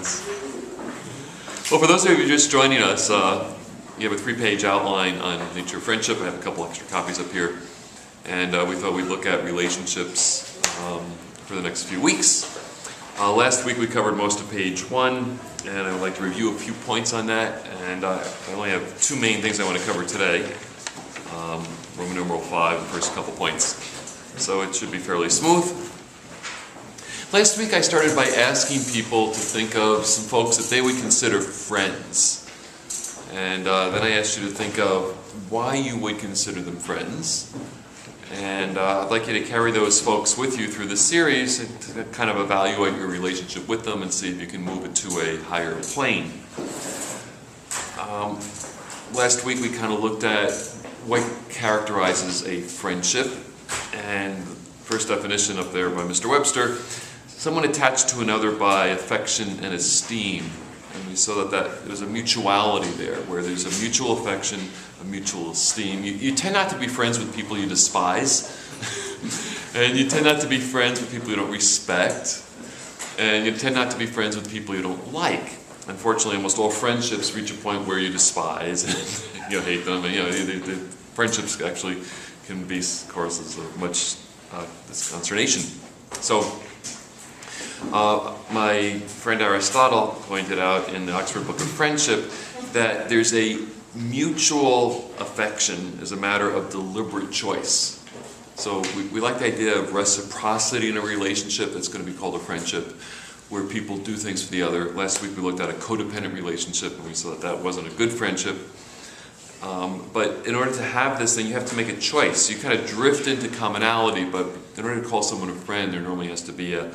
friends. Well, for those of you just joining us, you have a 3-page outline on the nature of friendship. I have a couple extra copies up here. And we thought we'd look at relationships for the next few weeks. Last week we covered most of page 1, and I would like to review a few points on that. And I only have 2 main things I want to cover today. Roman numeral 5, the first couple points. So it should be fairly smooth. Last week I started by asking people to think of some folks that they would consider friends. And then I asked you to think of why you would consider them friends. And I'd like you to carry those folks with you through the series and to kind of evaluate your relationship with them and see if you can move it to a higher plane. Last week we kind of looked at what characterizes a friendship, and the first definition up there by Mr. Webster, someone attached to another by affection and esteem. And we saw that there's a mutuality there, where there's a mutual affection, a mutual esteem. You tend not to be friends with people you despise, and you tend not to be friends with people you don't respect, and you tend not to be friends with people you don't like. Unfortunately, almost all friendships reach a point where you despise and you hate them, and the friendships actually can be causes of much consternation. So, my friend Aristotle pointed out in the Oxford Book of Friendship that there's a mutual affection as a matter of deliberate choice. So we like the idea of reciprocity in a relationship. That's going to be called a friendship, where people do things for the other. Last week we looked at a codependent relationship, and we saw that that wasn't a good friendship. But in order to have this thing, you have to make a choice. You kind of drift into commonality, but in order to call someone a friend, there normally has to be a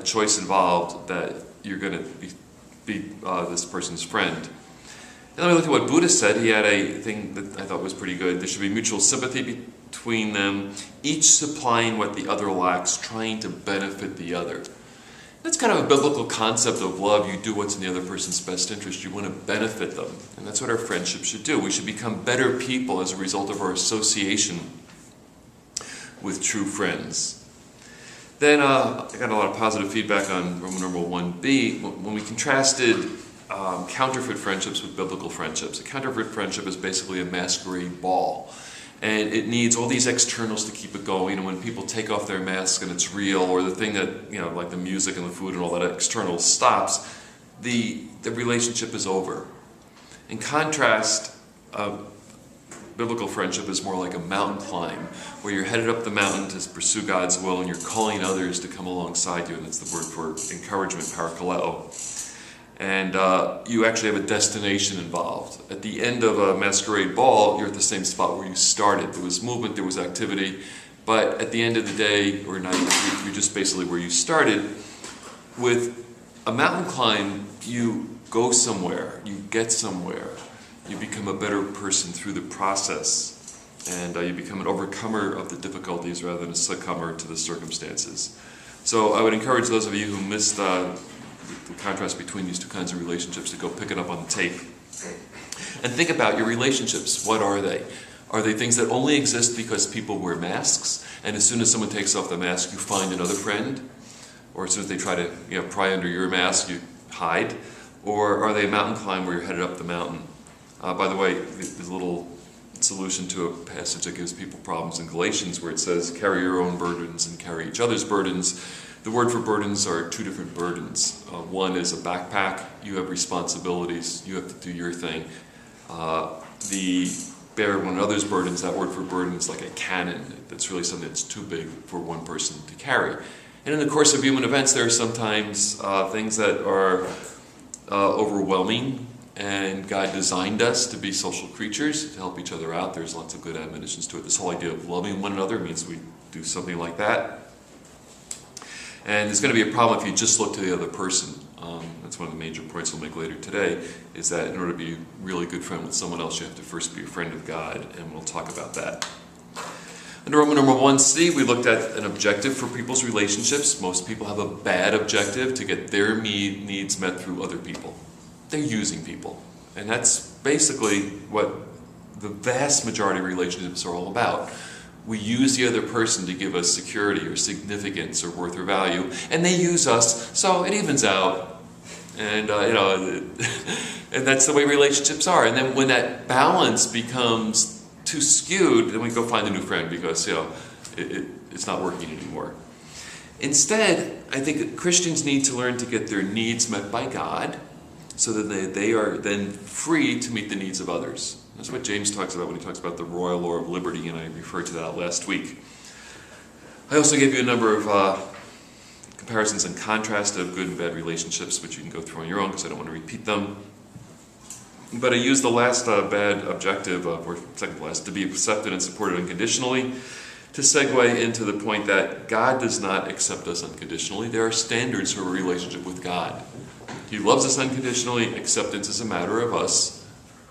choice involved that you're going to be this person's friend. And then we look at what Buddha said. He had a thing that I thought was pretty good. There should be mutual sympathy between them, each supplying what the other lacks, trying to benefit the other. That's kind of a biblical concept of love. You do what's in the other person's best interest. You want to benefit them. And that's what our friendship should do. We should become better people as a result of our association with true friends. Then I got a lot of positive feedback on Roman numeral 1b when we contrasted counterfeit friendships with biblical friendships. A counterfeit friendship is basically a masquerade ball. And it needs all these externals to keep it going, and when people take off their mask and it's real, or the thing that, like the music and the food and all that external stops, the relationship is over. In contrast, biblical friendship is more like a mountain climb, where you're headed up the mountain to pursue God's will, and you're calling others to come alongside you, and that's the word for encouragement, parakaleo. And you actually have a destination involved. At the end of a masquerade ball, you're at the same spot where you started. There was movement, there was activity, but at the end of the day or night, you're just basically where you started. With a mountain climb, you go somewhere, you get somewhere, you become a better person through the process, and you become an overcomer of the difficulties rather than a succumber to the circumstances. So I would encourage those of you who missed the contrast between these two kinds of relationships to go pick it up on the tape and think about your relationships. What are they? Are they things that only exist because people wear masks, and as soon as someone takes off the mask you find another friend, or as soon as they try to pry under your mask you hide? Or are they a mountain climb where you're headed up the mountain? By the way, there's a little solution to a passage that gives people problems in Galatians where it says carry your own burdens and carry each other's burdens. The word for burdens are 2 different burdens. One is a backpack. You have responsibilities. You have to do your thing. The bear one another's burdens, that word for burden is like a cannon. That's really something that's too big for one person to carry. And in the course of human events, there are sometimes things that are overwhelming, and God designed us to be social creatures, to help each other out. There's lots of good admonitions to it. This whole idea of loving one another means we do something like that. And there's going to be a problem if you just look to the other person. That's one of the major points we'll make later today, is that in order to be a really good friend with someone else, you have to first be a friend of God, and we'll talk about that. Under Roman number 1c, we looked at an objective for people's relationships. Most people have a bad objective to get their needs met through other people. They're using people. And that's basically what the vast majority of relationships are all about. We use the other person to give us security or significance or worth or value, and they use us, so it evens out. And, and that's the way relationships are. And then when that balance becomes too skewed, then we go find a new friend because, it's not working anymore. Instead, I think that Christians need to learn to get their needs met by God so that they are then free to meet the needs of others. That's what James talks about when he talks about the royal law of liberty, and I referred to that last week. I also gave you a number of comparisons and contrast of good and bad relationships, which you can go through on your own because I don't want to repeat them. But I used the last bad objective, or second to last, to be accepted and supported unconditionally, to segue into the point that God does not accept us unconditionally. There are standards for a relationship with God. He loves us unconditionally. Acceptance is a matter of us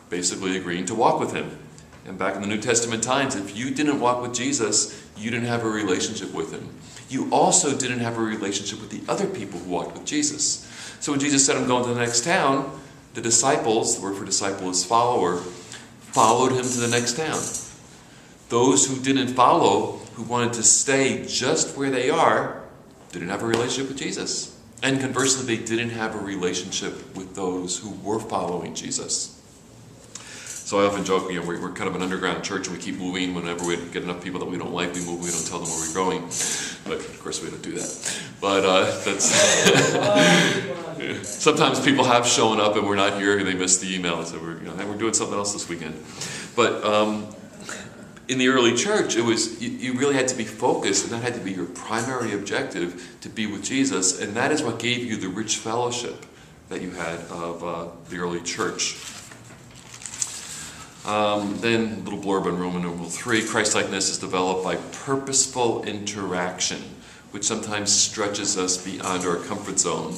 basically agreeing to walk with Him. And back in the New Testament times, if you didn't walk with Jesus, you didn't have a relationship with Him. You also didn't have a relationship with the other people who walked with Jesus. So when Jesus said, I'm going to the next town, the disciples, the word for disciple is follower, followed Him to the next town. Those who didn't follow, who wanted to stay just where they are, didn't have a relationship with Jesus. And conversely, they didn't have a relationship with those who were following Jesus. So I often joke, we're kind of an underground church and we keep moving. Whenever we get enough people that we don't like, we move, we don't tell them where we're going. But of course we don't do that. But that's sometimes people have shown up and we're not here and they missed the email and said we're doing something else this weekend. But in the early church, it was you really had to be focused, and that had to be your primary objective, to be with Jesus, and that is what gave you the rich fellowship that you had of the early church. Then, a little blurb on Roman numeral 3, Christ-likeness is developed by purposeful interaction, which sometimes stretches us beyond our comfort zone.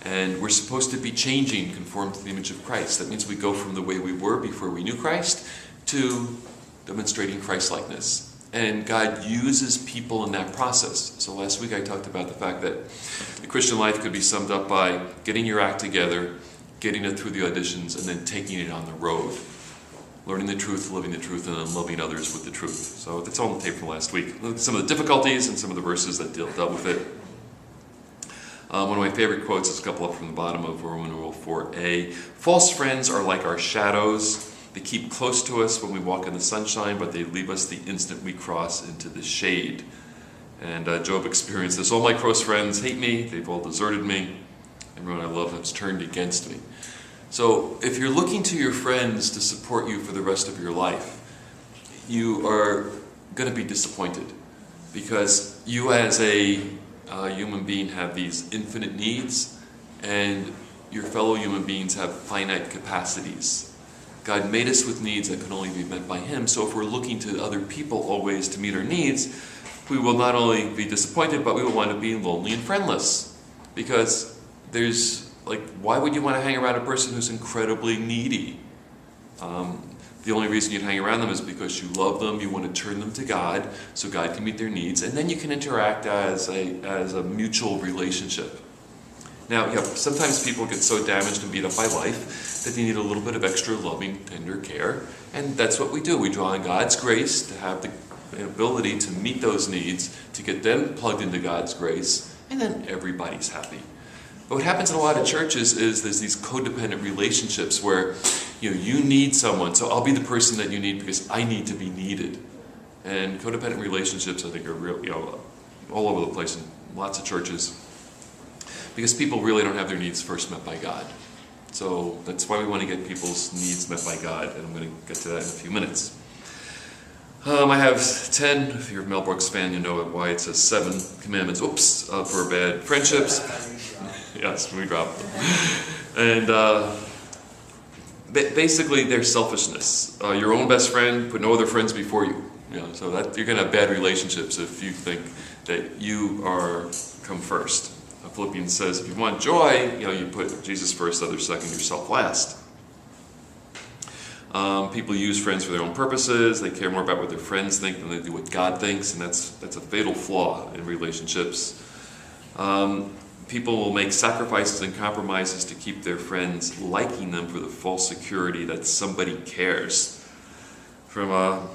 And we're supposed to be changing, conform to the image of Christ. That means we go from the way we were before we knew Christ to demonstrating Christ-likeness. And God uses people in that process. So last week I talked about the fact that the Christian life could be summed up by getting your act together, getting it through the auditions, and then taking it on the road. Learning the truth, living the truth, and then loving others with the truth. So that's all on the tape from last week. Some of the difficulties and some of the verses that dealt with it. One of my favorite quotes is a couple up from the bottom of Roman numeral 4a. False friends are like our shadows. They keep close to us when we walk in the sunshine, but they leave us the instant we cross into the shade. And Job experienced this. All my close friends hate me. They've all deserted me. Everyone I love has turned against me. So if you're looking to your friends to support you for the rest of your life, you are going to be disappointed, because you as a human being have these infinite needs, and your fellow human beings have finite capacities. God made us with needs that can only be met by Him, so if we're looking to other people always to meet our needs, we will not only be disappointed, but we will wind up being lonely and friendless. Because why would you want to hang around a person who's incredibly needy? The only reason you'd hang around them is because you love them, you want to turn them to God, so God can meet their needs, and then you can interact as a mutual relationship. Now, sometimes people get so damaged and beat up by life that they need a little bit of extra loving, tender care, and that's what we do. We draw on God's grace to have the ability to meet those needs, to get them plugged into God's grace, and then everybody's happy. But what happens in a lot of churches is there's these codependent relationships where you need someone, so I'll be the person that you need because I need to be needed. And codependent relationships, I think, are real, all over the place in lots of churches, because people really don't have their needs first met by God. So that's why we want to get people's needs met by God, and I'm going to get to that in a few minutes. I have 10, if you're a Mel Brooks fan, you know why it says 7 commandments, for bad friendships. Yes, we dropped them. And basically they're selfishness. Your own best friend, put no other friends before you. So that you're going to have bad relationships if you think that you come first. Philippians says if you want joy, you put Jesus first, others second, yourself last. People use friends for their own purposes. They care more about what their friends think than they do what God thinks, and that's a fatal flaw in relationships. People will make sacrifices and compromises to keep their friends liking them for the false security that somebody cares. From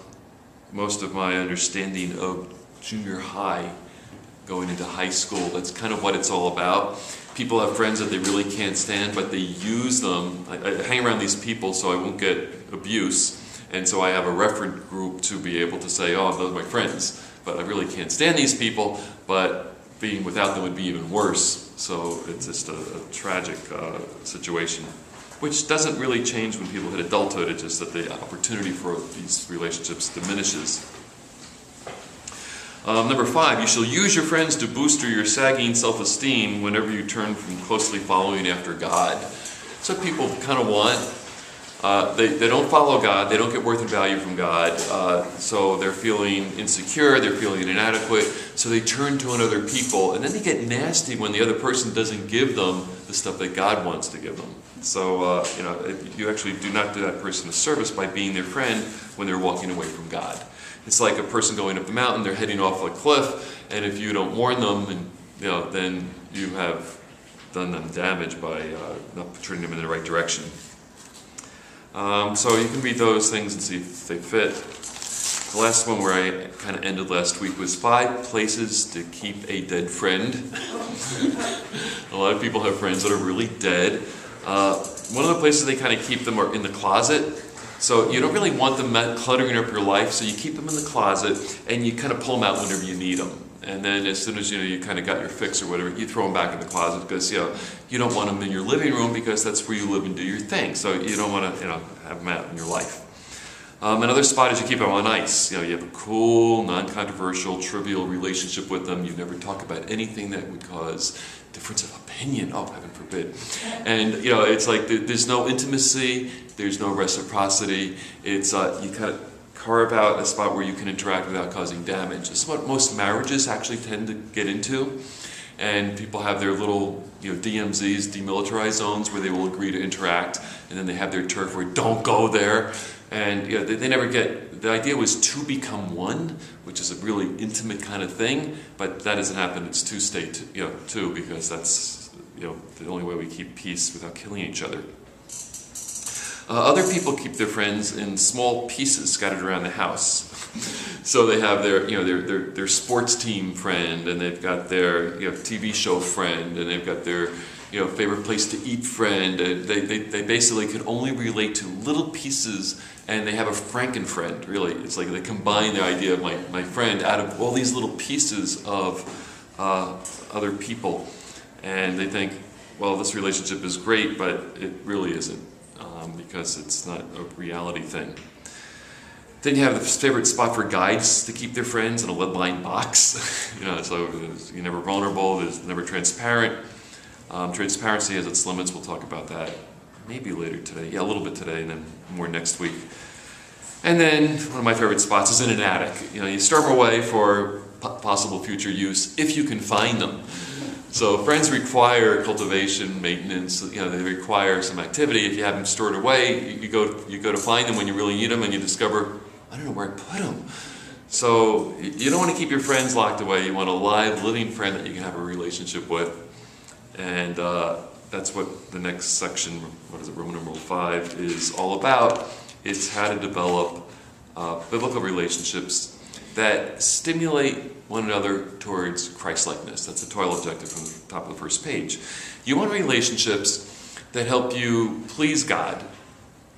most of my understanding of junior high, going into high school. That's kind of what it's all about. People have friends that they really can't stand, but they use them. I hang around these people so I won't get abuse, and so I have a reference group to be able to say, oh, those are my friends, but I really can't stand these people, but being without them would be even worse. So it's just a tragic situation, which doesn't really change when people hit adulthood. It's just that the opportunity for these relationships diminishes. Number 5, you shall use your friends to boost your sagging self-esteem whenever you turn from closely following after God. That's what people kind of want. They don't follow God, they don't get worth and value from God, so they're feeling insecure, they're feeling inadequate, so they turn to other people, and then they get nasty when the other person doesn't give them the stuff that God wants to give them. So, you actually do not do that person a service by being their friend when they're walking away from God. It's like a person going up the mountain, they're heading off a cliff, and if you don't warn them, and, then you have done them damage by not turning them in the right direction. So you can read those things and see if they fit. The last one where I kind of ended last week was 5 places to keep a dead friend. A lot of people have friends that are really dead. One of the places they kind of keep them are in the closet. So you don't really want them cluttering up your life, so you keep them in the closet and you kind of pull them out whenever you need them. And then as soon as you kind of got your fix or whatever, you throw them back in the closet because you don't want them in your living room because that's where you live and do your thing. So you don't want to have them out in your life. Another spot is you keep them on ice. You have a cool, non-controversial, trivial relationship with them. You never talk about anything that would cause difference of opinion. Oh, heaven forbid. And it's like there's no intimacy, there's no reciprocity. It's you kind of carve out a spot where you can interact without causing damage. This is what most marriages actually tend to get into. And people have their little DMZs, demilitarized zones, where they will agree to interact, and then they have their turf where don't go there. And they never get, the idea was to become one, which is a really intimate kind of thing, but that doesn't happen. It's to stay two, because that's the only way we keep peace without killing each other. Other people keep their friends in small pieces scattered around the house. So they have their sports team friend, and they've got their TV show friend, and they've got their favorite place to eat friend. They basically could only relate to little pieces, and they have a Franken-friend, really. It's like they combine the idea of my friend out of all these little pieces of other people. And they think, well, this relationship is great, but it really isn't, because it's not a reality thing. Then you have the favorite spot for guides to keep their friends in a lead-lined box. So you're never vulnerable, there's never transparent. Transparency has its limits. We'll talk about that maybe later today. Yeah, a little bit today, and then more next week. And then one of my favorite spots is in an attic. You store them away for possible future use if you can find them. So friends require cultivation, maintenance. They require some activity. If you have them stored away, you go to find them when you really need them, and you discover, I don't know where I put them. So you don't want to keep your friends locked away. You want a live, living friend that you can have a relationship with. And that's what the next section, Roman numeral 5, is all about. It's how to develop biblical relationships that stimulate one another towards Christ-likeness. That's the toil objective from the top of the first page. You want relationships that help you please God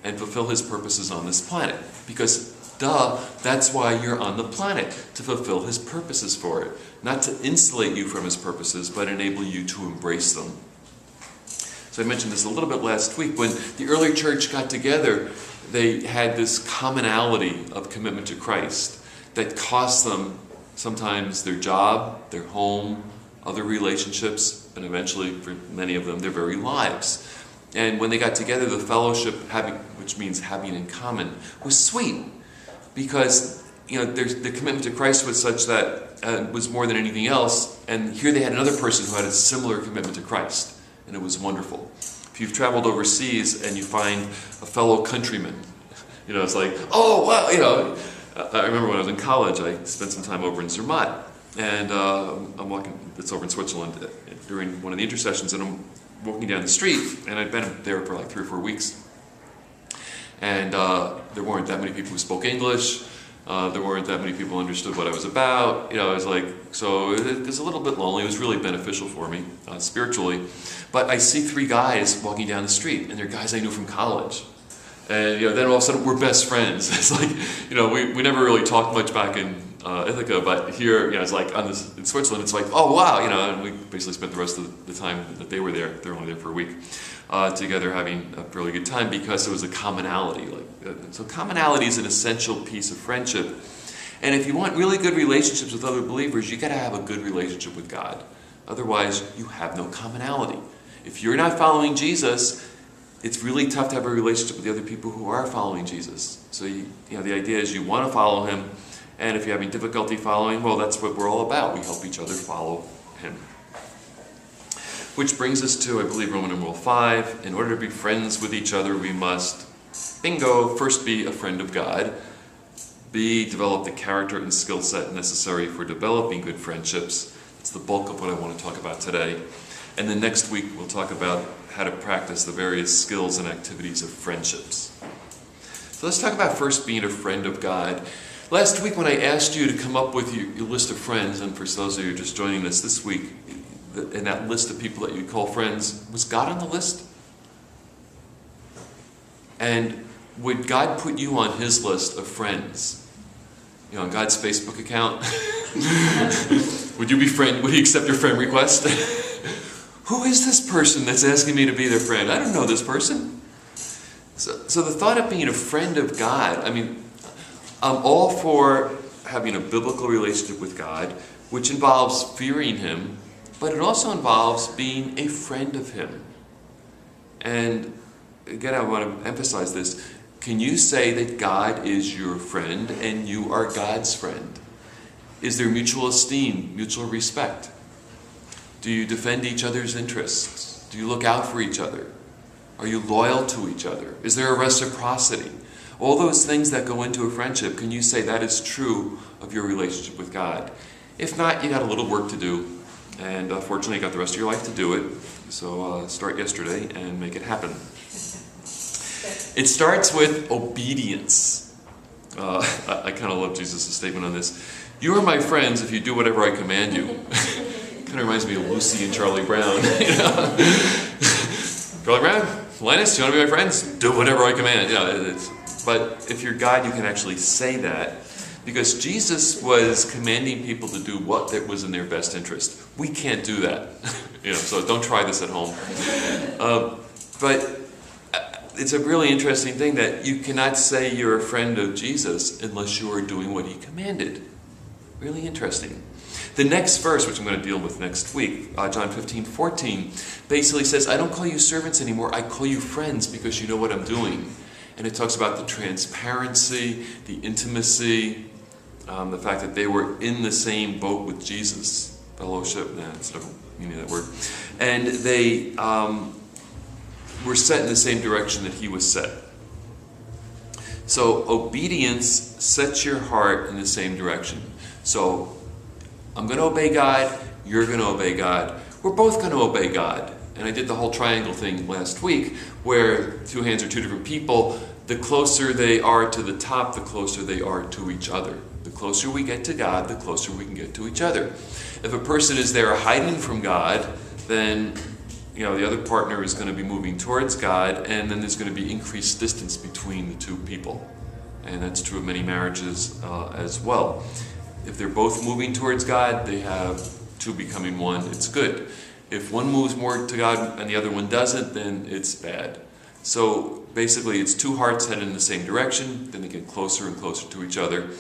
and fulfill His purposes on this planet. Because, that's why you're on the planet, to fulfill His purposes for it. Not to insulate you from His purposes, but enable you to embrace them. So I mentioned this a little bit last week. When the early church got together, they had this commonality of commitment to Christ that cost them sometimes their job, their home, other relationships, and eventually, for many of them, their very lives. And when they got together, the fellowship, which means having in common, was sweet. Because the commitment to Christ was such that it was more than anything else, and here they had another person who had a similar commitment to Christ, and it was wonderful. If you've traveled overseas and you find a fellow countryman, it's like, oh wow, I remember when I was in college, I spent some time over in Zermatt, and I'm walking, it's over in Switzerland, during one of the intersessions, and I'm walking down the street, and I'd been there for like 3 or 4 weeks. And there weren't that many people who spoke English. There weren't that many people who understood what I was about. You know, I was like, so it was a little bit lonely. It was really beneficial for me spiritually. But I see three guys walking down the street, and they're guys I knew from college. And you know, then all of a sudden we're best friends. It's like, you know, we never really talked much back in Ithaca, but here, you know, it's like in Switzerland, it's like, oh wow, you know, and we basically spent the rest of the time that they were there. They were only there for a week, together having a really good time because there was a commonality. So commonality is an essential piece of friendship. And if you want really good relationships with other believers, you got to have a good relationship with God. Otherwise, you have no commonality. If you're not following Jesus, it's really tough to have a relationship with the other people who are following Jesus. So you know, the idea is you want to follow him, and if you're having difficulty following, well, that's what we're all about. We help each other follow him. Which brings us to, I believe, Roman numeral 5. In order to be friends with each other, we must, bingo, first be a friend of God. B, develop the character and skill set necessary for developing good friendships. That's the bulk of what I want to talk about today. And then next week, we'll talk about how to practice the various skills and activities of friendships. So let's talk about first being a friend of God. Last week when I asked you to come up with your list of friends, and for those of you just joining us this week, in that list of people that you call friends, was God on the list? And would God put you on his list of friends? You know, on God's Facebook account? Would he accept your friend request? Who is this person that's asking me to be their friend? I don't know this person. So the thought of being a friend of God, I mean, I'm all for having a biblical relationship with God, which involves fearing him, but it also involves being a friend of him. And again, I want to emphasize this. Can you say that God is your friend and you are God's friend? Is there mutual esteem, mutual respect? Do you defend each other's interests? Do you look out for each other? Are you loyal to each other? Is there a reciprocity? All those things that go into a friendship, can you say that is true of your relationship with God? If not, you got a little work to do. And fortunately, you got the rest of your life to do it. So start yesterday and make it happen. It starts with obedience. I kind of love Jesus' statement on this. You are my friends if you do whatever I command you. Kind of reminds me of Lucy and Charlie Brown. You know? Charlie Brown, Linus, you want to be my friends? Do whatever I command. But if you're God, you can actually say that. Because Jesus was commanding people to do what was in their best interest. We can't do that. So don't try this at home. But it's a really interesting thing that you cannot say you're a friend of Jesus unless you are doing what he commanded. Really interesting. The next verse, which I'm going to deal with next week, John 15:14, basically says, I don't call you servants anymore, I call you friends because you know what I'm doing. And it talks about the transparency, the intimacy, the fact that they were in the same boat with Jesus. Fellowship, that's the meaning of that word. And they were set in the same direction that he was set. So obedience sets your heart in the same direction. So I'm going to obey God, you're going to obey God. We're both going to obey God. And I did the whole triangle thing last week, where two hands are two different people. The closer they are to the top, the closer they are to each other. The closer we get to God, the closer we can get to each other. If a person is there hiding from God, then the other partner is going to be moving towards God, and then there's going to be increased distance between the two people. And that's true of many marriages as well. If they're both moving towards God, they have two becoming one. It's good. If one moves more to God and the other one doesn't, then it's bad. So basically, it's two hearts headed in the same direction, then they get closer and closer to each other.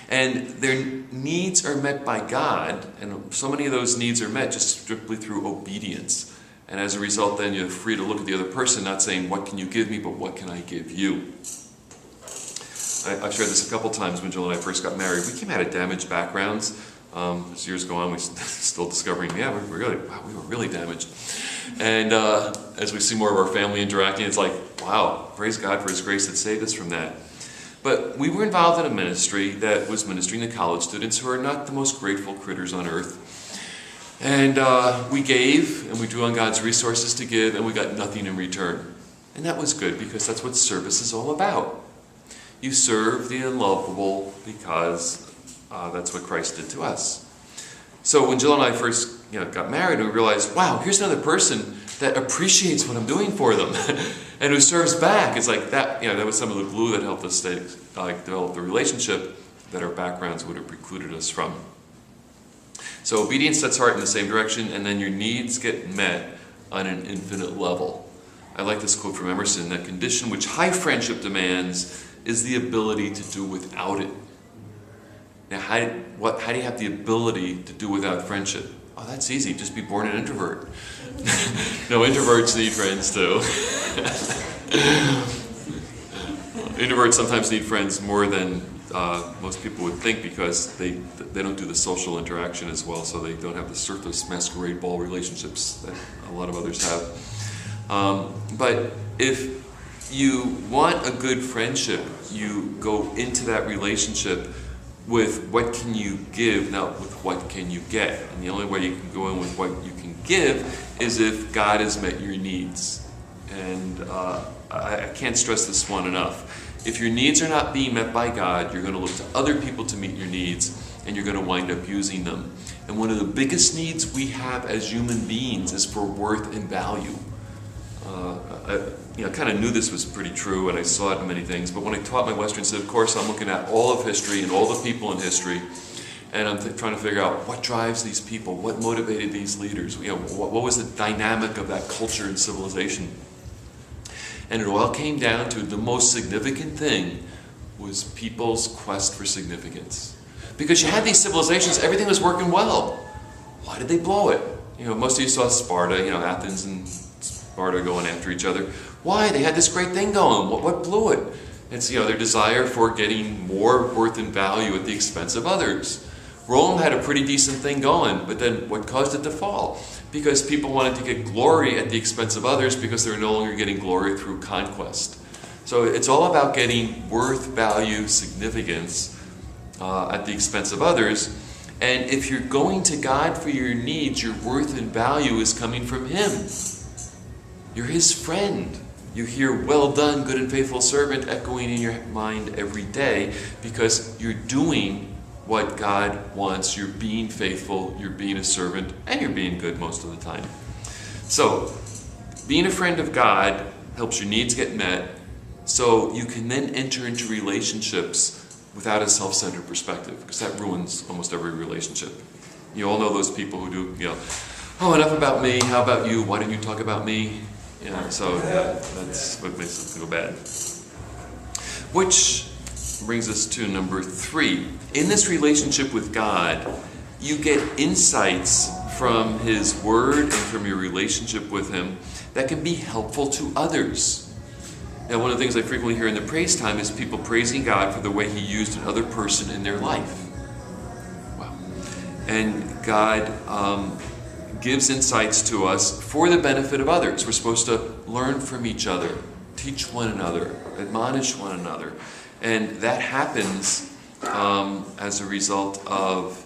And their needs are met by God, and so many of those needs are met just strictly through obedience. And as a result, then you're free to look at the other person, not saying, what can you give me, but what can I give you? I've shared this a couple times when Jill and I first got married. We came out of damaged backgrounds. As years go on, we're still discovering, we were really damaged. And as we see more of our family interacting, it's like, wow, praise God for his grace that saved us from that. But we were involved in a ministry that was ministering to college students who are not the most grateful critters on earth. And we gave, and we drew on God's resources to give, and we got nothing in return. And that was good, because that's what service is all about. You serve the unlovable because that's what Christ did to us. So when Jill and I first got married, we realized, wow, here's another person that appreciates what I'm doing for them and who serves back. It's like that, that was some of the glue that helped us develop the relationship that our backgrounds would have precluded us from. So obedience sets heart in the same direction, and then your needs get met on an infinite level. I like this quote from Emerson: "That condition which high friendship demands is the ability to do without it." Now, how do you have the ability to do without friendship? Oh, that's easy. Just be born an introvert. No, introverts need friends too. Introverts sometimes need friends more than most people would think, because they don't do the social interaction as well, so they don't have the surface masquerade ball relationships that a lot of others have. But if you want a good friendship, you go into that relationship with what can you give, not with what can you get. And the only way you can go in with what you can give is if God has met your needs. And I can't stress this one enough. If your needs are not being met by God, you're going to look to other people to meet your needs, and you're going to wind up using them. And one of the biggest needs we have as human beings is for worth and value. I kind of knew this was pretty true, and I saw it in many things, but when I taught my Western Civic course, I'm looking at all of history and all the people in history, and I'm trying to figure out what drives these people, what motivated these leaders, what was the dynamic of that culture and civilization. And it all came down to the most significant thing was people's quest for significance. Because you had these civilizations, everything was working well. Why did they blow it? Most of you saw Sparta, Athens and Sparta going after each other. Why? They had this great thing going. What blew it? It's their desire for getting more worth and value at the expense of others. Rome had a pretty decent thing going, but then what caused it to fall? Because people wanted to get glory at the expense of others, because they were no longer getting glory through conquest. So it's all about getting worth, value, significance at the expense of others. And if you're going to God for your needs, your worth and value is coming from Him. You're His friend. You hear, "Well done, good and faithful servant," echoing in your mind every day, because you're doing what God wants. You're being faithful, you're being a servant, and you're being good most of the time. So, being a friend of God helps your needs get met, so you can then enter into relationships without a self-centered perspective, because that ruins almost every relationship. You all know those people who do, "Oh, enough about me, how about you, why don't you talk about me?" So that's what makes it go bad. Which brings us to number 3. In this relationship with God, you get insights from His Word and from your relationship with Him that can be helpful to others. Now, one of the things I frequently hear in the praise time is people praising God for the way He used another person in their life. Wow. And God gives insights to us for the benefit of others. We're supposed to learn from each other, teach one another, admonish one another. And that happens as a result of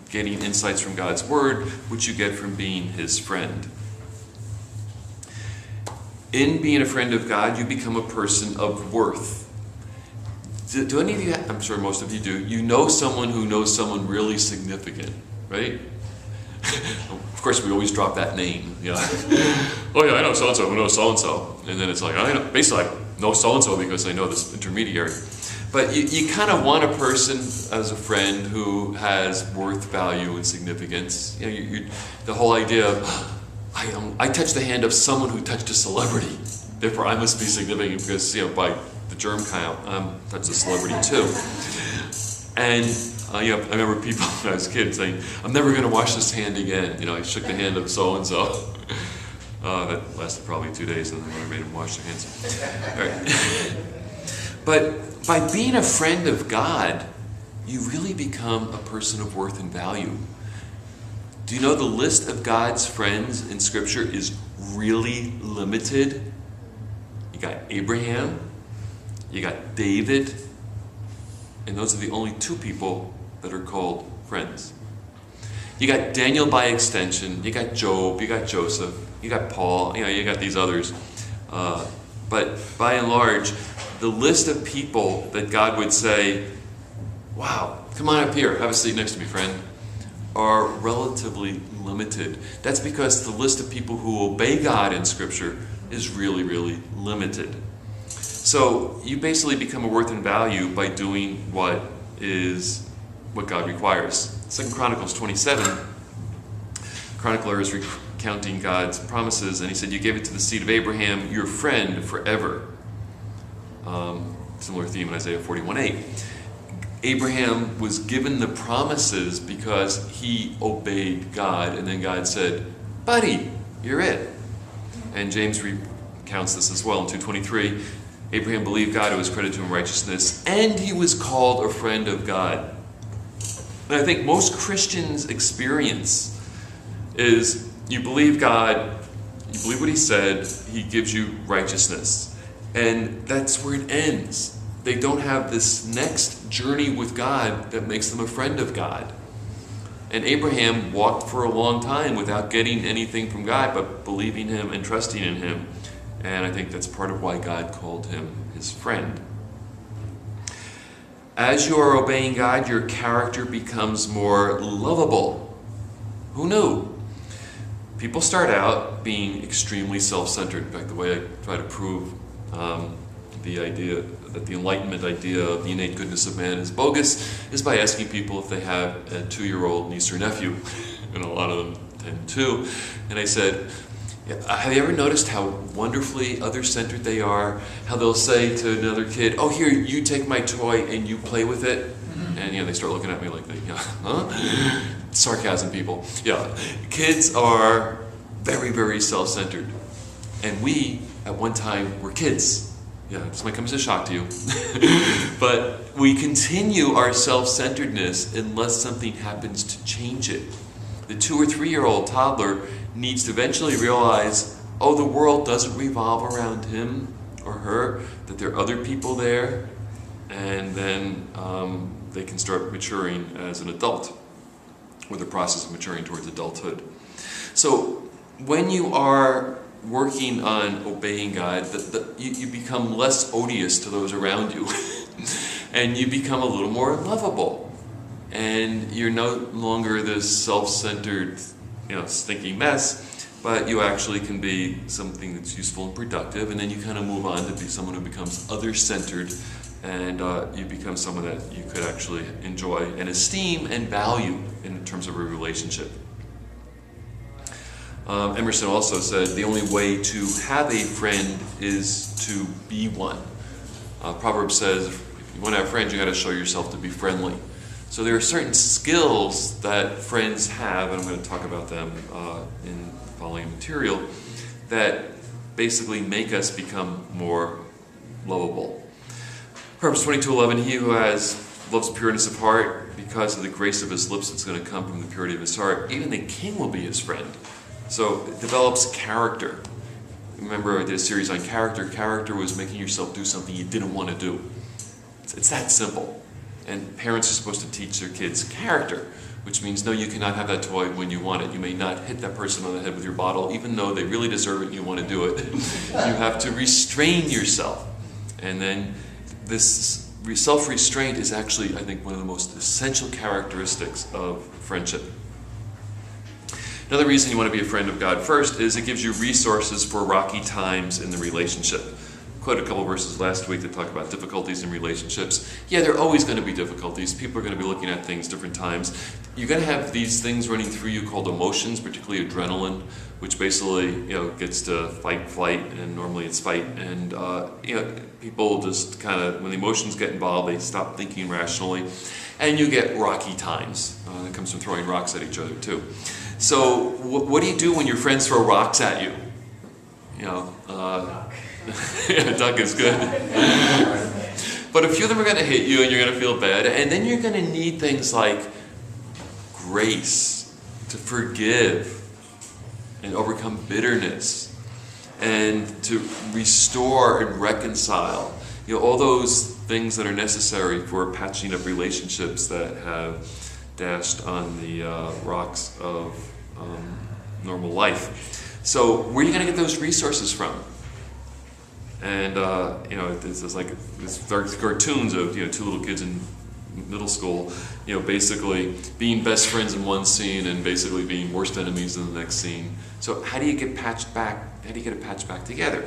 getting insights from God's Word, which you get from being His friend. In being a friend of God, you become a person of worth. Do any of you, I'm sure most of you do, you know someone who knows someone really significant, right? Of course, we always drop that name. Oh yeah, I know so-and-so who knows so-and-so. And then it's like, I know so-and-so because I know this intermediary. But you kind of want a person as a friend who has worth, value, and significance. The whole idea of, I touched the hand of someone who touched a celebrity, therefore I must be significant because, by the germ count, I'm touched a celebrity too. And I remember people when I was a kid saying, "I'm never going to wash this hand again." I shook the hand of so-and-so. That lasted probably 2 days, and then I made him wash their hands. All right. But by being a friend of God, you really become a person of worth and value. Do you know the list of God's friends in Scripture is really limited? You got Abraham, you got David, and those are the only 2 people that are called friends. You got Daniel by extension, you got Job, you got Joseph, you got Paul, you got these others. But by and large, the list of people that God would say, wow, come on up here, have a seat next to me, friend, are relatively limited. That's because the list of people who obey God in Scripture is really, really limited. So you basically become a worth and value by doing what God requires. 2 Chronicles 27, chronicler is recounting God's promises, and he said, you gave it to the seed of Abraham, your friend, forever. Similar theme in Isaiah 41:8. Abraham was given the promises because he obeyed God, and then God said, buddy, you're it. And James recounts this as well in 2:23. Abraham believed God, it was credited to him righteousness, and he was called a friend of God. And I think most Christians' experience is you believe God, you believe what he said, he gives you righteousness. And that's where it ends. They don't have this next journey with God that makes them a friend of God. And Abraham walked for a long time without getting anything from God, but believing him and trusting in him. And I think that's part of why God called him his friend. As you are obeying God, your character becomes more lovable. Who knew? People start out being extremely self-centered. In fact, the way I try to prove the idea that the Enlightenment idea of the innate goodness of man is bogus is by asking people if they have a 2-year-old niece or nephew, and a lot of them tend to. And I said, have you ever noticed how wonderfully other-centered they are? How they'll say to another kid, oh, here, you take my toy and you play with it. And they start looking at me like, huh? Sarcasm, people. Yeah, kids are very, very self-centered. And we, at one time, were kids. Yeah, this might come as a shock to you. But we continue our self-centeredness unless something happens to change it. The 2 or 3-year-old toddler needs to eventually realize, oh, the world doesn't revolve around him or her, that there are other people there, and then they can start maturing as an adult, or the process of maturing towards adulthood. So when you are working on obeying God, you become less odious to those around you, and you become a little more lovable, and you're no longer this self-centered, stinking mess, but you actually can be something that's useful and productive, and then you kind of move on to be someone who becomes other-centered, and you become someone that you could actually enjoy and esteem and value in terms of a relationship. Emerson also said the only way to have a friend is to be one. Proverbs says if you want to have friends, you got to show yourself to be friendly. So there are certain skills that friends have, and I'm going to talk about them in the following material, that basically make us become more lovable. Proverbs 22:11, he who loves pureness of heart, because of the grace of his lips, it's going to come from the purity of his heart. Even the king will be his friend. So it develops character. Remember I did a series on character. Character was making yourself do something you didn't want to do. It's that simple. And parents are supposed to teach their kids character, which means, no, you cannot have that toy when you want it. You may not hit that person on the head with your bottle, even though they really deserve it and you want to do it. You have to restrain yourself. And then this self-restraint is actually, I think, one of the most essential characteristics of friendship. Another reason you want to be a friend of God first is it gives you resources for rocky times in the relationship. I quoted a couple verses last week that talk about difficulties in relationships. Yeah, there are always going to be difficulties. People are going to be looking at things different times. You're going to have these things running through you called emotions, particularly adrenaline, which basically gets to fight, flight, and normally it's fight. And people just kind of, when the emotions get involved, they stop thinking rationally, and you get rocky times. That comes from throwing rocks at each other too. So what do you do when your friends throw rocks at you? Duck is good. But a few of them are going to hit you and you're going to feel bad. And then you're going to need things like grace to forgive and overcome bitterness and to restore and reconcile. All those things that are necessary for patching up relationships that have dashed on the rocks of normal life. So where are you going to get those resources from? And it's like it's cartoons of two little kids in middle school, basically being best friends in one scene and basically being worst enemies in the next scene. So how do you get patched back? How do you get it patched back together?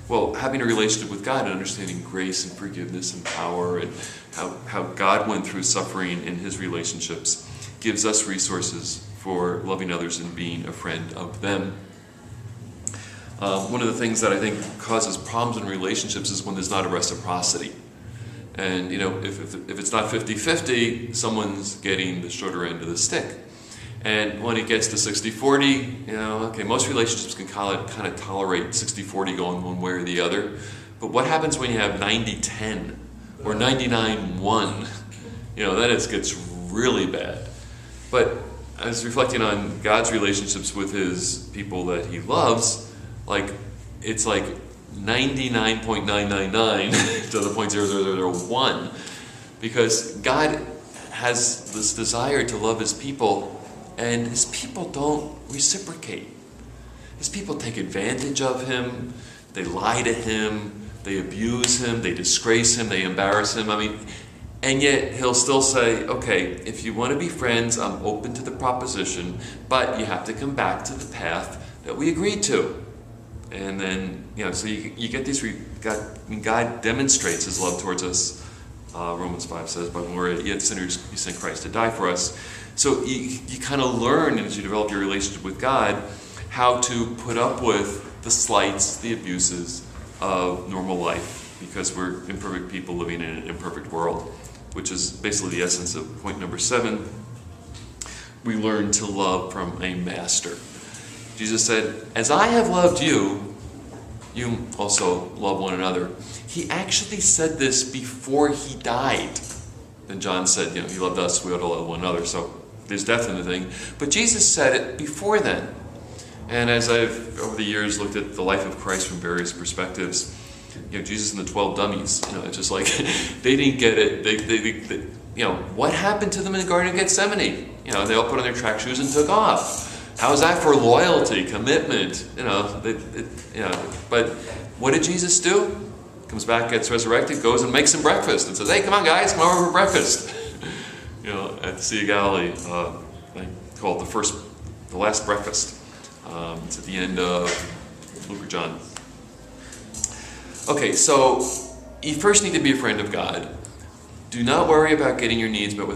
Well, having a relationship with God and understanding grace and forgiveness and power and how God went through suffering in his relationships gives us resources for loving others and being a friend of them. One of the things that I think causes problems in relationships is when there's not a reciprocity. And if it's not 50-50, someone's getting the shorter end of the stick. And when it gets to 60-40, okay, most relationships can kind of tolerate 60-40 going one way or the other. But what happens when you have 90-10 or 99-1? Then it gets really bad. But I was reflecting on God's relationships with his people that he loves, it's like 99.999 to the 0.0001, because God has this desire to love his people, and his people don't reciprocate. His people take advantage of him, they lie to him, they abuse him, they disgrace him, they embarrass him. And yet he'll still say, okay, if you want to be friends, I'm open to the proposition, but you have to come back to the path that we agreed to. And then, so you get these, God demonstrates his love towards us. Romans 5 says, but when we're yet sinners, he sent Christ to die for us. So you kind of learn as you develop your relationship with God how to put up with the slights, the abuses of normal life, because we're imperfect people living in an imperfect world, which is basically the essence of point number 7. We learn to love from a master. Jesus said, as I have loved you, you also love one another. He actually said this before he died. Then John said, he loved us, we ought to love one another. So there's definitely a thing. But Jesus said it before then. And as I've, over the years, looked at the life of Christ from various perspectives, Jesus and the 12 dummies, it's just like, they didn't get it. They what happened to them in the Garden of Gethsemane? They all put on their track shoes and took off. How's that for loyalty, commitment? But what did Jesus do? Comes back, gets resurrected, goes and makes them breakfast and says, hey, come on guys, come over for breakfast. At the Sea of Galilee, I call it the last breakfast. It's at the end of Luke or John. Okay, so you first need to be a friend of God. Do not worry about getting your needs met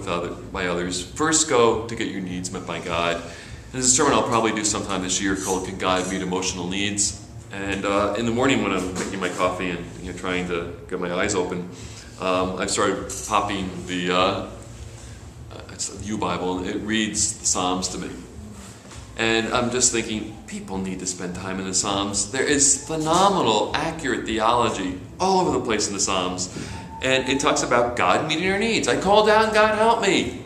by others. First go to get your needs met by God. And this is a sermon I'll probably do sometime this year called Can God Meet Emotional Needs? And in the morning when I'm making my coffee and trying to get my eyes open, I've started popping it's the U Bible, and it reads the Psalms to me. And I'm just thinking, people need to spend time in the Psalms. There is phenomenal, accurate theology all over the place in the Psalms. And it talks about God meeting our needs. I call down, God help me.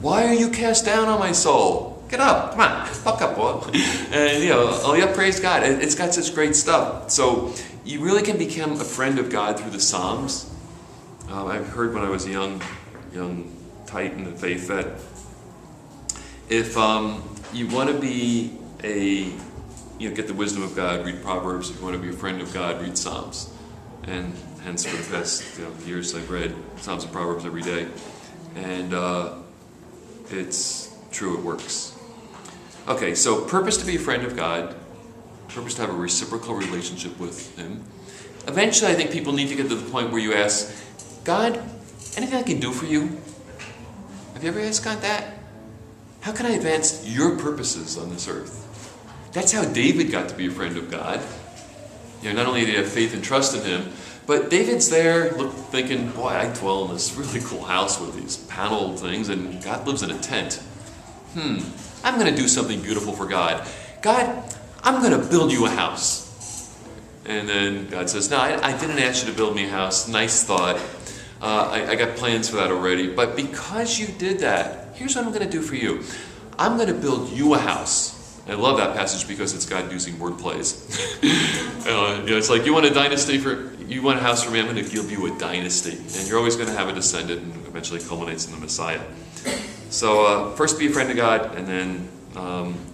Why are you cast down on my soul? Get up, come on, buck up, boy. And praise God. It's got such great stuff. So you really can become a friend of God through the Psalms. I've heard when I was a young tight in the faith that if you want to be get the wisdom of God, read Proverbs. If you want to be a friend of God, read Psalms. And hence for the past years I've read Psalms and Proverbs every day. And it's true, it works. Okay, so purpose to be a friend of God, purpose to have a reciprocal relationship with him. Eventually I think people need to get to the point where you ask, God, anything I can do for you? Have you ever asked God that? How can I advance your purposes on this earth? That's how David got to be a friend of God. Not only did he have faith and trust in him, but David's there thinking, boy, I dwell in this really cool house with these paneled things, and God lives in a tent. I'm going to do something beautiful for God. God, I'm going to build you a house. And then God says, no, I didn't ask you to build me a house. Nice thought. I got plans for that already. But because you did that, here's what I'm going to do for you. I'm going to build you a house. I love that passage because it's God using word plays. It's like, you want a dynasty you want a house for me, I'm going to give you a dynasty. And you're always going to have a descendant, and eventually culminates in the Messiah. So first be a friend of God, and then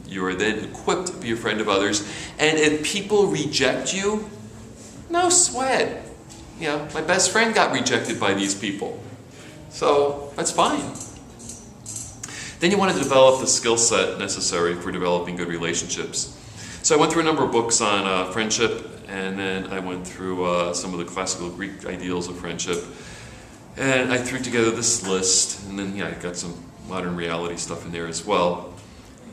you are then equipped to be a friend of others. And if people reject you, No sweat. You know, my best friend got rejected by these people. So that's fine. Then you want to develop the skill set necessary for developing good relationships. So I went through a number of books on friendship, and then I went through some of the classical Greek ideals of friendship. And I threw together this list, and then I got some modern reality stuff in there as well.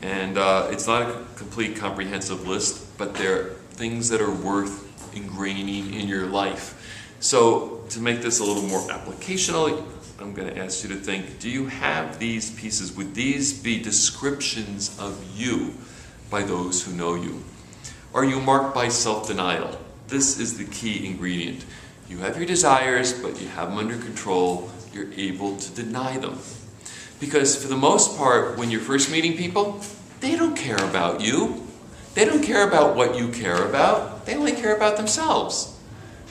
And it's not a complete comprehensive list, but they're things that are worth ingraining in your life. So to make this a little more applicational, I'm going to ask you to think, do you have these pieces? Would these be descriptions of you by those who know you? Are you marked by self-denial? This is the key ingredient. You have your desires, but you have them under control. You're able to deny them. Because for the most part, when you're first meeting people, they don't care about you. They don't care about what you care about. They only care about themselves.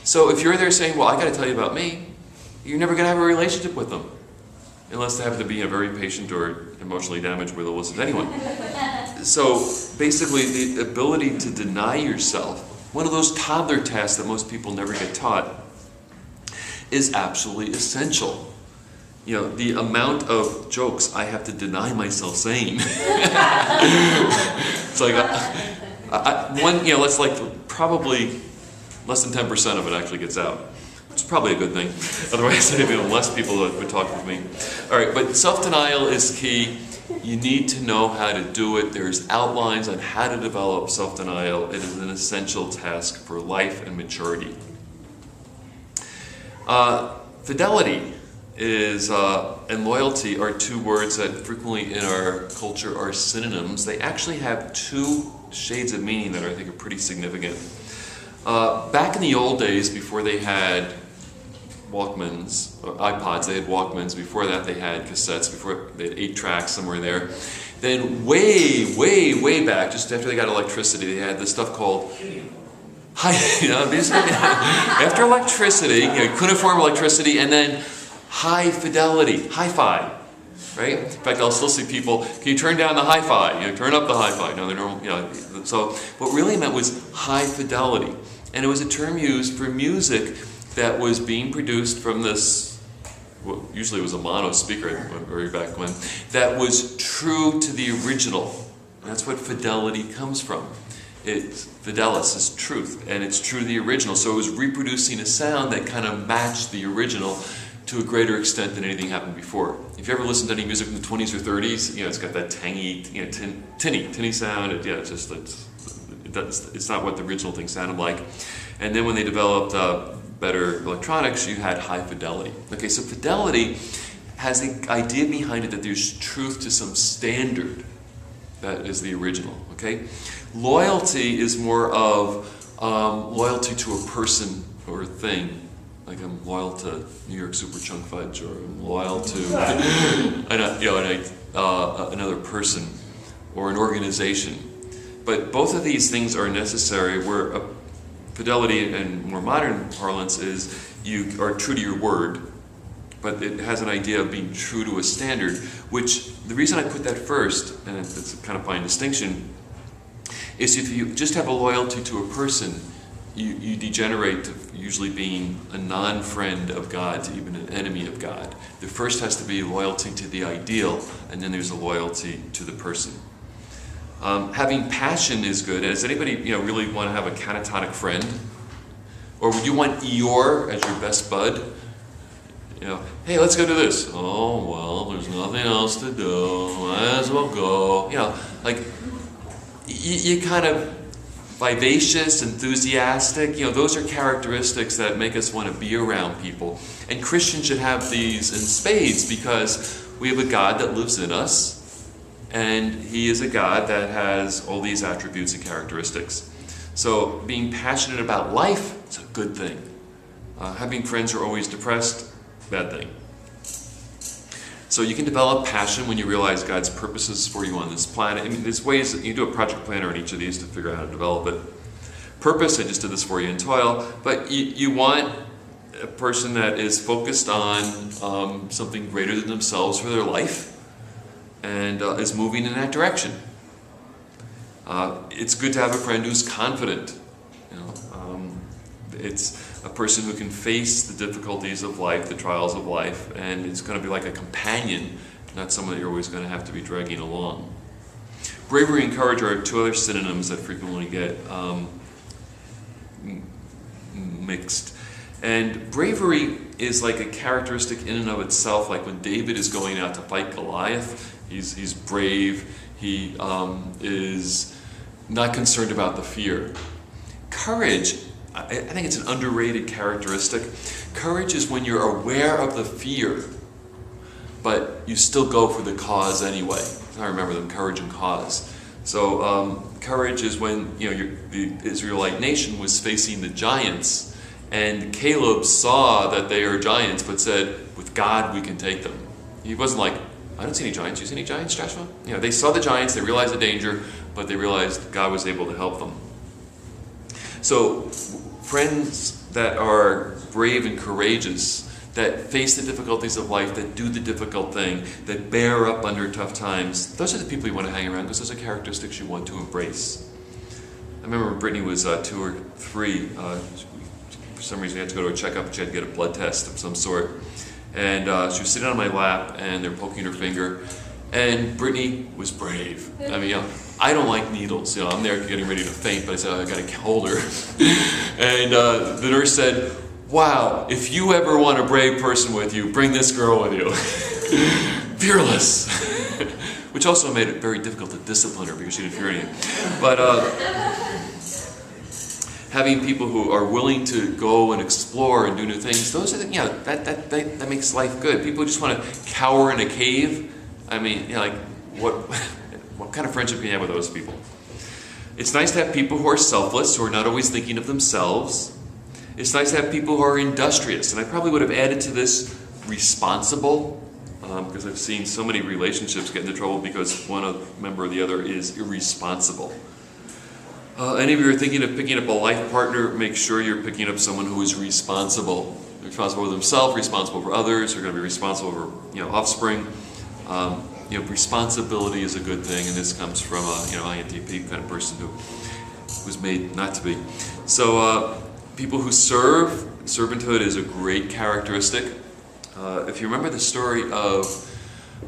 So if you're there saying, well, I got to tell you about me, you're never going to have a relationship with them. Unless they happen to be very patient or emotionally damaged where they'll listen to anyone. So basically, the ability to deny yourself, one of those toddler tasks that most people never get taught, is absolutely essential. You know, the amount of jokes I have to deny myself saying. It's like, let's probably less than 10% of it actually gets out. Which is probably a good thing. Otherwise, there'd be less people that would talk with me. All right, but self-denial is key. You need to know how to do it. There's outlines on how to develop self-denial. It is an essential task for life and maturity. Fidelity and loyalty are two words that frequently in our culture are synonyms. They actually have two shades of meaning that I think are pretty significant. Back in the old days, before they had Walkmans, or iPods, they had Walkmans. Before that, they had cassettes. Before they had 8 tracks somewhere there. Then way back, just after they got electricity, they had this stuff called after electricity, you couldn't afford electricity, and then high fidelity, hi-fi, right? In fact, I'll still see people, can you turn down the hi-fi? Turn up the hi-fi. No, they're normal, So what really meant was high fidelity. And it was a term used for music that was being produced from this, well, usually it was a mono speaker way back when, that was true to the original. And that's what fidelity comes from. Fidelis is truth, and it's true to the original. So it was reproducing a sound that kind of matched the original to a greater extent than anything happened before. If you ever listened to any music from the 20s or 30s, it's got that tangy, tinny sound. It's not what the original thing sounded like. And then when they developed better electronics, you had high fidelity. Okay, so fidelity has an idea behind it that there's truth to some standard that is the original. Okay, loyalty is more of loyalty to a person or a thing. Like I'm loyal to New York Super Chunk Fudge, or I'm loyal to another person or an organization. But both of these things are necessary. Where fidelity in more modern parlance is you are true to your word, but it has an idea of being true to a standard, which the reason I put that first, and it's a kind of fine distinction, is if you just have a loyalty to a person, you degenerate to usually being a non-friend of God to even an enemy of God. There first has to be loyalty to the ideal, and then there's a loyalty to the person. Having passion is good. Does anybody really want to have a catatonic friend? Or would you want Eeyore as your best bud? Hey, let's go do this. Oh, well, there's nothing else to do. Might as well go. You kind of vivacious, enthusiastic, those are characteristics that make us want to be around people. And Christians should have these in spades because we have a God that lives in us, and He is a God that has all these attributes and characteristics. So being passionate about life is a good thing. Having friends who are always depressed, bad thing. So you can develop passion when you realize God's purposes for you on this planet. I mean, there's ways that you do a project planner on each of these to figure out how to develop it. Purpose, I just did this for you in toil, but you want a person that is focused on something greater than themselves for their life and is moving in that direction. It's good to have a friend who's confident. It's a person who can face the difficulties of life, the trials of life, and it's going to be like a companion, not someone that you're always going to have to be dragging along. Bravery and courage are two other synonyms that frequently get mixed. And bravery is like a characteristic in and of itself, like when David is going out to fight Goliath, he's brave, he is not concerned about the fear. Courage, I think it's an underrated characteristic. Courage is when you're aware of the fear, but you still go for the cause anyway. I remember them, courage and cause. So courage is when the Israelite nation was facing the giants, and Caleb saw that they are giants, but said, with God we can take them. He wasn't like, I don't see any giants. You see any giants, Joshua? They saw the giants, they realized the danger, but they realized God was able to help them. So friends that are brave and courageous, that face the difficulties of life, that do the difficult thing, that bear up under tough times, those are the people you want to hang around because those are characteristics you want to embrace. I remember when Brittany was 2 or 3, for some reason we had to go to a checkup, she had to get a blood test of some sort. And she was sitting on my lap and they're poking her finger. And Brittany was brave. I mean, I don't like needles. I'm there getting ready to faint, but I said, I got to hold her. And the nurse said, wow, if you ever want a brave person with you, bring this girl with you. Fearless. Which also made it very difficult to discipline her because she didn't fear anything. But having people who are willing to go and explore and do new things, those are the, that makes life good. People who just want to cower in a cave, I mean, like, what kind of friendship can you have with those people? It's nice to have people who are selfless, who are not always thinking of themselves. It's nice to have people who are industrious, and I probably would have added to this responsible, because I've seen so many relationships get into trouble because one member or the other is irresponsible. Any of you are thinking of picking up a life partner, make sure you're picking up someone who is responsible. Responsible for themselves, responsible for others, they're going to be responsible for offspring. Responsibility is a good thing, and this comes from a INTP kind of person who was made not to be. So people who serve, servanthood is a great characteristic. If you remember the story of,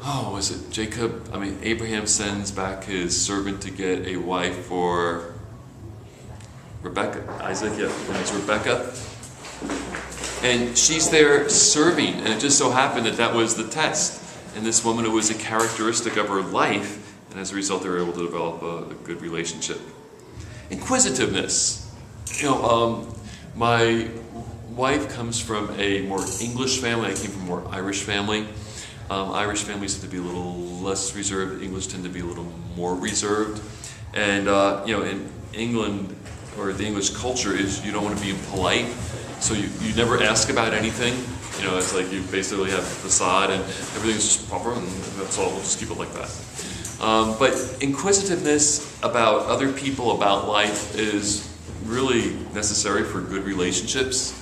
was it Jacob? I mean, Abraham sends back his servant to get a wife for Rebecca, Isaac, her name's Rebecca. And she's there serving, and it just so happened that that was the test. And this woman, it was a characteristic of her life, and as a result they were able to develop a good relationship. Inquisitiveness. My wife comes from a more English family, I came from a more Irish family. Irish families tend to be a little less reserved, English tend to be a little more reserved. And in England, or the English culture is you don't want to be impolite, so you never ask about anything. It's like you basically have a facade and everything's just proper and that's all, we'll just keep it like that. But inquisitiveness about other people, about life, is really necessary for good relationships.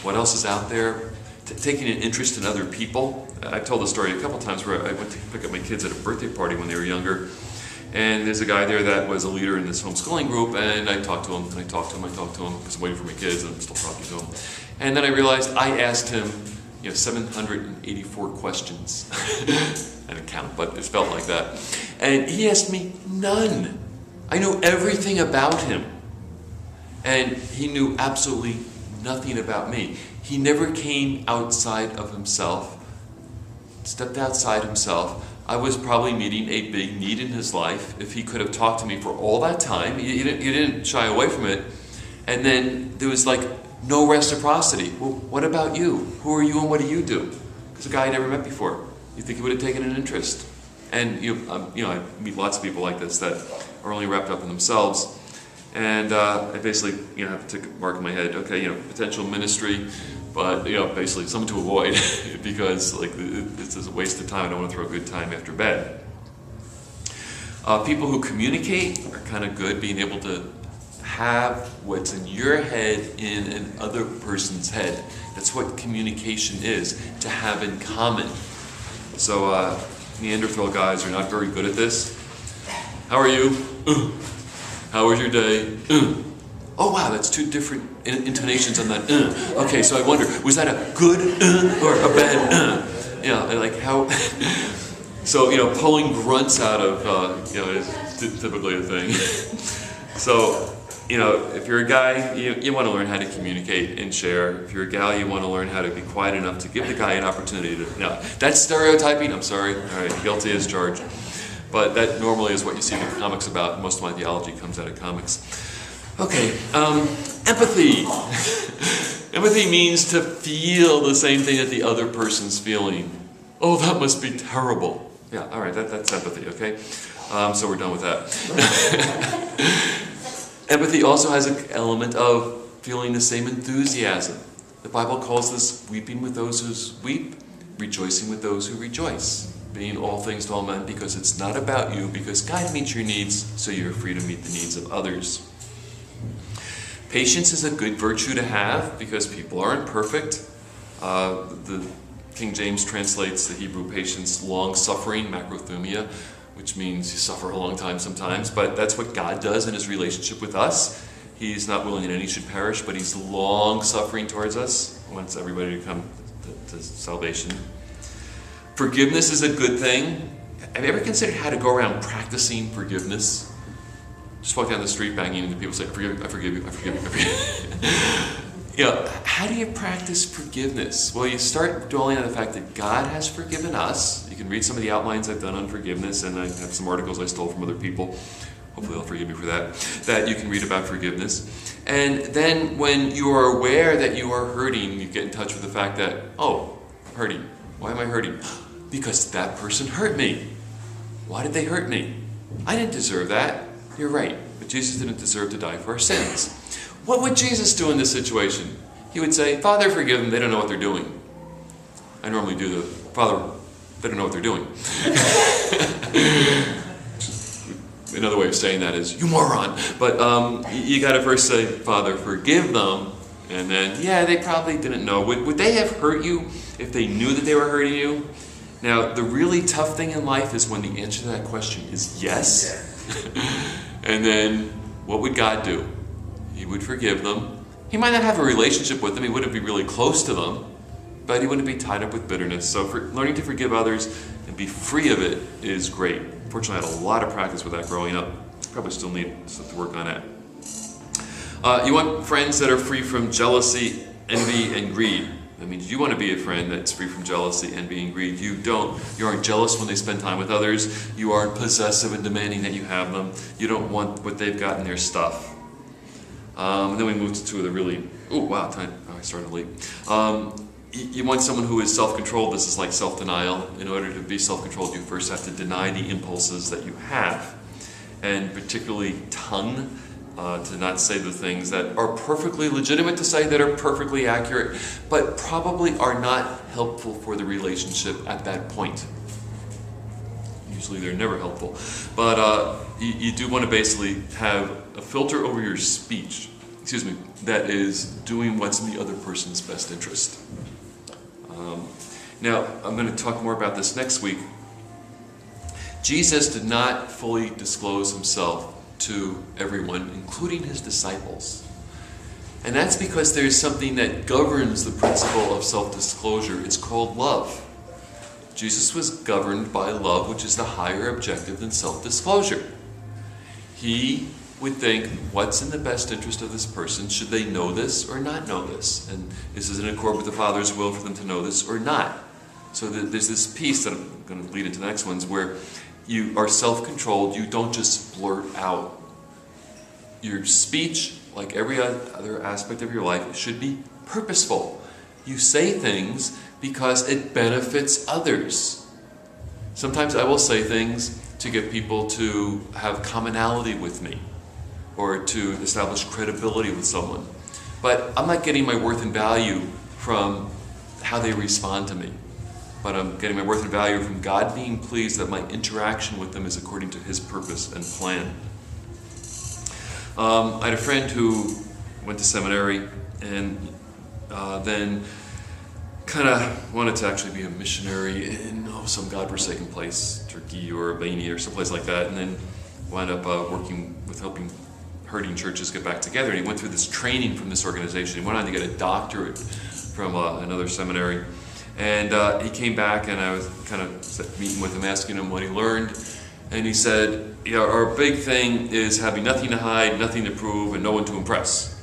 What else is out there? Taking an interest in other people. I've told the story a couple times where I went to pick up my kids at a birthday party when they were younger. And there's a guy there that was a leader in this homeschooling group, and I talked to him, and I talked to him, because I'm waiting for my kids, and I'm still talking to him. And then I realized I asked him, 784 questions. I didn't count, but it felt like that. And he asked me none. I know everything about him. And he knew absolutely nothing about me. He never came outside of himself, stepped outside himself. I was probably meeting a big need in his life. If he could have talked to me for all that time, he didn't shy away from it. And then there was like no reciprocity. Well, what about you? Who are you and what do you do? Because a guy I never met before. You think he would have taken an interest. And I meet lots of people like this that are only wrapped up in themselves. And I basically have to mark in my head, okay, potential ministry, but basically something to avoid because this is a waste of time. I don't want to throw a good time after bed. People who communicate are kind of good, being able to have what's in your head in another person's head. That's what communication is, to have in common. So Neanderthal guys are not very good at this. How are you? How was your day? Oh wow, that's two different intonations on that. Okay, so I wonder, was that a good or a bad? Like how. So pulling grunts out of is typically a thing. So if you're a guy, you want to learn how to communicate and share. If you're a gal, you want to learn how to be quiet enough to give the guy an opportunity to. Now that's stereotyping. I'm sorry. All right, guilty as charged. But that normally is what you see the comics about. Most of my theology comes out of comics. Okay, empathy. Empathy means to feel the same thing that the other person's feeling. Oh, that must be terrible. Yeah, all right, that's empathy, okay? So we're done with that. Empathy also has an element of feeling the same enthusiasm. The Bible calls this weeping with those who weep, rejoicing with those who rejoice. Being all things to all men, because it's not about you, because God meets your needs, so you're free to meet the needs of others. Patience is a good virtue to have, because people aren't perfect. The King James translates the Hebrew patience long-suffering, macrothumia, which means you suffer a long time sometimes, but that's what God does in his relationship with us. He's not willing that any should perish, but he's long-suffering towards us, wants everybody to come to salvation. Forgiveness is a good thing. Have you ever considered how to go around practicing forgiveness? Just walk down the street banging into people, say, I forgive you, I forgive you, I forgive you, I forgive you. How do you practice forgiveness? Well, you start dwelling on the fact that God has forgiven us. You can read some of the outlines I've done on forgiveness, and I have some articles I stole from other people. Hopefully they'll forgive me for that you can read about forgiveness. And then when you are aware that you are hurting, you get in touch with the fact that, oh, I'm hurting. Why am I hurting? Because that person hurt me. Why did they hurt me? I didn't deserve that. You're right, but Jesus didn't deserve to die for our sins. What would Jesus do in this situation? He would say, Father, forgive them, they don't know what they're doing. I normally do the, Father, they don't know what they're doing. Another way of saying that is, you moron. But you got to first say, Father, forgive them, and then, yeah, they probably didn't know. Would they have hurt you if they knew that they were hurting you? Now, the really tough thing in life is when the answer to that question is yes. And then, what would God do? He would forgive them. He might not have a relationship with them. He wouldn't be really close to them. But he wouldn't be tied up with bitterness. So learning to forgive others and be free of it is great. Fortunately, I had a lot of practice with that growing up. Probably still need stuff to work on that. You want friends that are free from jealousy, envy, and greed. That means you want to be a friend that's free from jealousy, envy, and greed. You aren't jealous when they spend time with others. You aren't possessive and demanding that you have them. You don't want what they've got in their stuff. And then we moved to the really, I started late. You want someone who is self-controlled. This is like self-denial. In order to be self-controlled, you first have to deny the impulses that you have. And particularly tongue, to not say the things that are perfectly legitimate to say, that are perfectly accurate, but probably are not helpful for the relationship at that point. Usually they're never helpful. But you do want to basically have a filter over your speech, that is doing what's in the other person's best interest. Now, I'm going to talk more about this next week. Jesus did not fully disclose himself to everyone, including his disciples. And that's because there's something that governs the principle of self-disclosure. It's called love. Jesus was governed by love, which is the higher objective than self-disclosure. He would think, what's in the best interest of this person? Should they know this or not know this? And is this in accord with the Father's will for them to know this or not? So there's this piece that I'm going to lead into the next ones where you are self-controlled. You don't just blurt out. Your speech, like every other aspect of your life, should be purposeful. You say things because it benefits others. Sometimes I will say things to get people to have commonality with me or to establish credibility with someone. But I'm not getting my worth and value from how they respond to me. But I'm getting my worth and value from God being pleased that my interaction with them is according to his purpose and plan. I had a friend who went to seminary and then kind of wanted to actually be a missionary in some godforsaken place, Turkey or Albania or someplace like that, and then wound up working with helping hurting churches get back together. And he went through this training from this organization. He went on to get a doctorate from another seminary. And he came back, and I was kind of meeting with him, asking him what he learned. And he said, our big thing is having nothing to hide, nothing to prove, and no one to impress.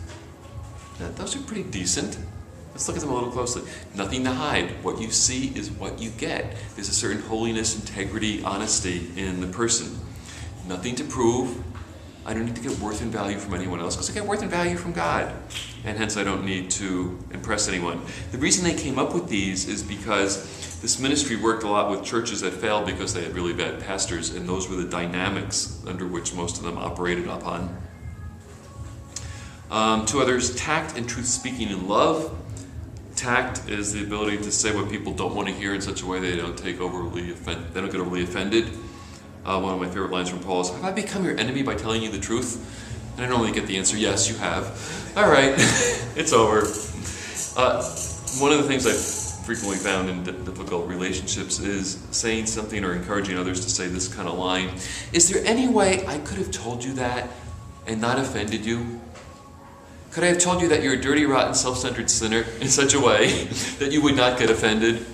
Now, those are pretty decent. Let's look at them a little closely. Nothing to hide. What you see is what you get. There's a certain holiness, integrity, honesty in the person. Nothing to prove. I don't need to get worth and value from anyone else because I get worth and value from God. And hence I don't need to impress anyone. The reason they came up with these is because this ministry worked a lot with churches that failed because they had really bad pastors, and those were the dynamics under which most of them operated upon. Two others, tact and truth-speaking in love. Tact is the ability to say what people don't want to hear in such a way they don't get overly offended. One of my favorite lines from Paul is, have I become your enemy by telling you the truth? And I normally get the answer, yes, you have. All right, it's over. One of the things I've frequently found in difficult relationships is saying something or encouraging others to say this kind of line. Is there any way I could have told you that and not offended you? Could I have told you that you're a dirty, rotten, self-centered sinner in such a way that you would not get offended?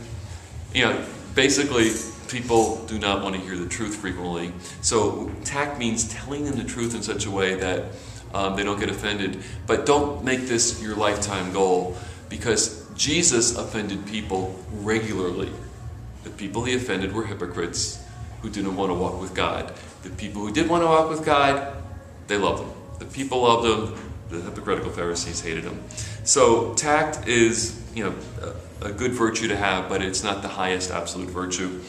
Basically, people do not want to hear the truth frequently. So tact means telling them the truth in such a way that they don't get offended. But don't make this your lifetime goal, because Jesus offended people regularly. The people he offended were hypocrites who didn't want to walk with God. The people who did want to walk with God, they loved him. The people loved him. The hypocritical Pharisees hated him. So tact is, a good virtue to have, but it's not the highest absolute virtue.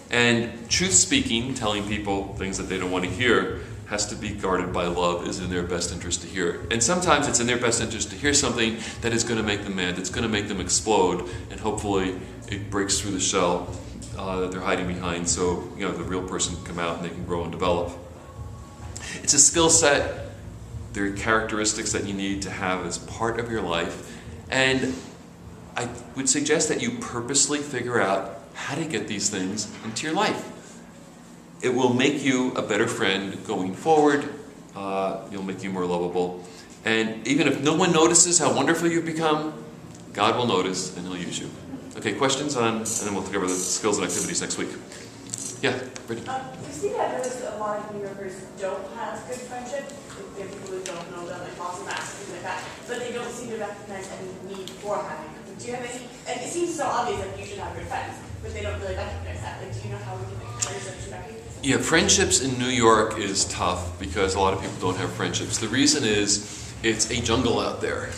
And truth-speaking, telling people things that they don't want to hear, has to be guarded by love. Is in their best interest to hear it. And sometimes it's in their best interest to hear something that is going to make them mad, that's going to make them explode, and hopefully it breaks through the shell that they're hiding behind, so the real person can come out and they can grow and develop. It's a skill set. There are characteristics that you need to have as part of your life, and I would suggest that you purposely figure out how to get these things into your life. It will make you a better friend going forward. You'll make you more lovable. And even if no one notices how wonderful you've become, God will notice and he'll use you. Okay, questions on, and then we'll cover the skills and activities next week. Yeah, Brittany. You see that notice a lot of New Yorkers don't have good friendship. They're people who don't know them, like Boston Mass, things like that. But they don't seem to recognize any need for having them. Do you have any, and it seems so obvious that you should have good friends, but they don't really recognize that. Like, do you know how we can encourage them to recognize that? Yeah, friendships in New York is tough because a lot of people don't have friendships. The reason is it's a jungle out there.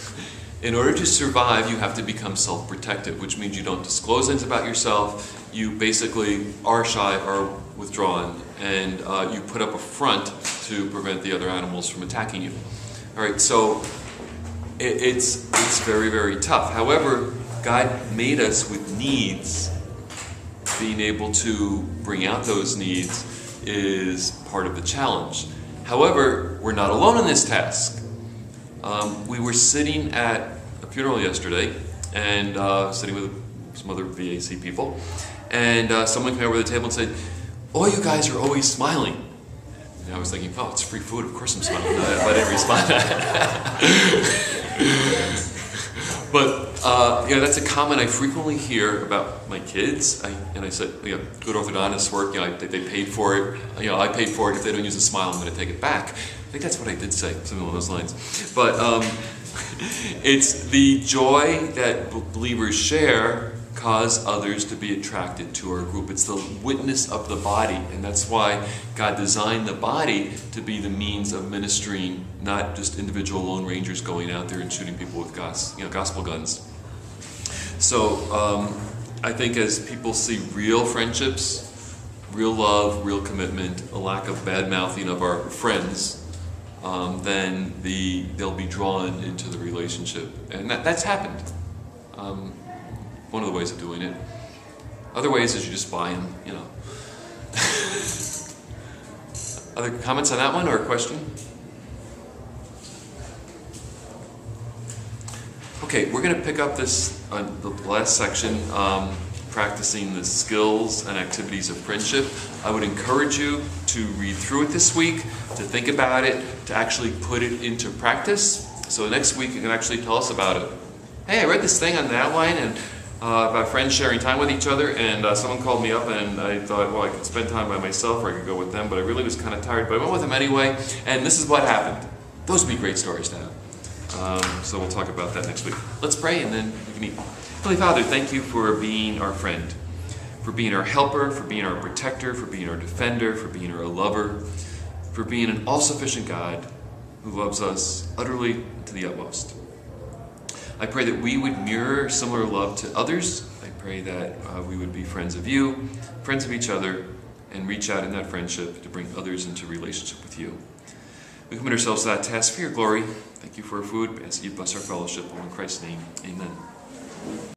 In order to survive, you have to become self-protective, which means you don't disclose things about yourself. You basically are shy or withdrawn, and you put up a front to prevent the other animals from attacking you. All right, so it's very, very tough. However, God made us with needs. Being able to bring out those needs is part of the challenge. However, we're not alone in this task. We were sitting at a funeral yesterday, and sitting with some other VAC people, and someone came over to the table and said, "Oh, you guys are always smiling." And I was thinking, "Oh, it's free food. Of course I'm smiling." I didn't respond. But that's a comment I frequently hear about my kids. I said, good orthodontist work. They paid for it. I paid for it. If they don't use a smile, I'm going to take it back. I think that's what I did say, something along those lines. But it's the joy that believers share cause others to be attracted to our group. It's the witness of the body, and that's why God designed the body to be the means of ministering, not just individual lone rangers going out there and shooting people with gospel guns. So I think as people see real friendships, real love, real commitment, a lack of bad-mouthing of our friends, then they'll be drawn into the relationship. And that's happened. One of the ways of doing it. Other ways is you just buy them, Other comments on that one or a question? Okay, we're going to pick up this the last section. practicing the skills and activities of friendship. I would encourage you to read through it this week, to think about it, to actually put it into practice. So next week you can actually tell us about it. Hey, I read this thing on that line and about friends sharing time with each other, and someone called me up and I thought, well, I could spend time by myself or I could go with them, but I really was kind of tired, but I went with them anyway, and this is what happened. Those would be great stories to have. So we'll talk about that next week. Let's pray and then we can eat. Holy Father, thank you for being our friend, for being our helper, for being our protector, for being our defender, for being our lover, for being an all-sufficient God who loves us utterly to the utmost. I pray that we would mirror similar love to others. I pray that we would be friends of you, friends of each other, and reach out in that friendship to bring others into relationship with you. We commit ourselves to that task for your glory. Thank you for our food. We ask that you bless our fellowship. In Christ's name, amen.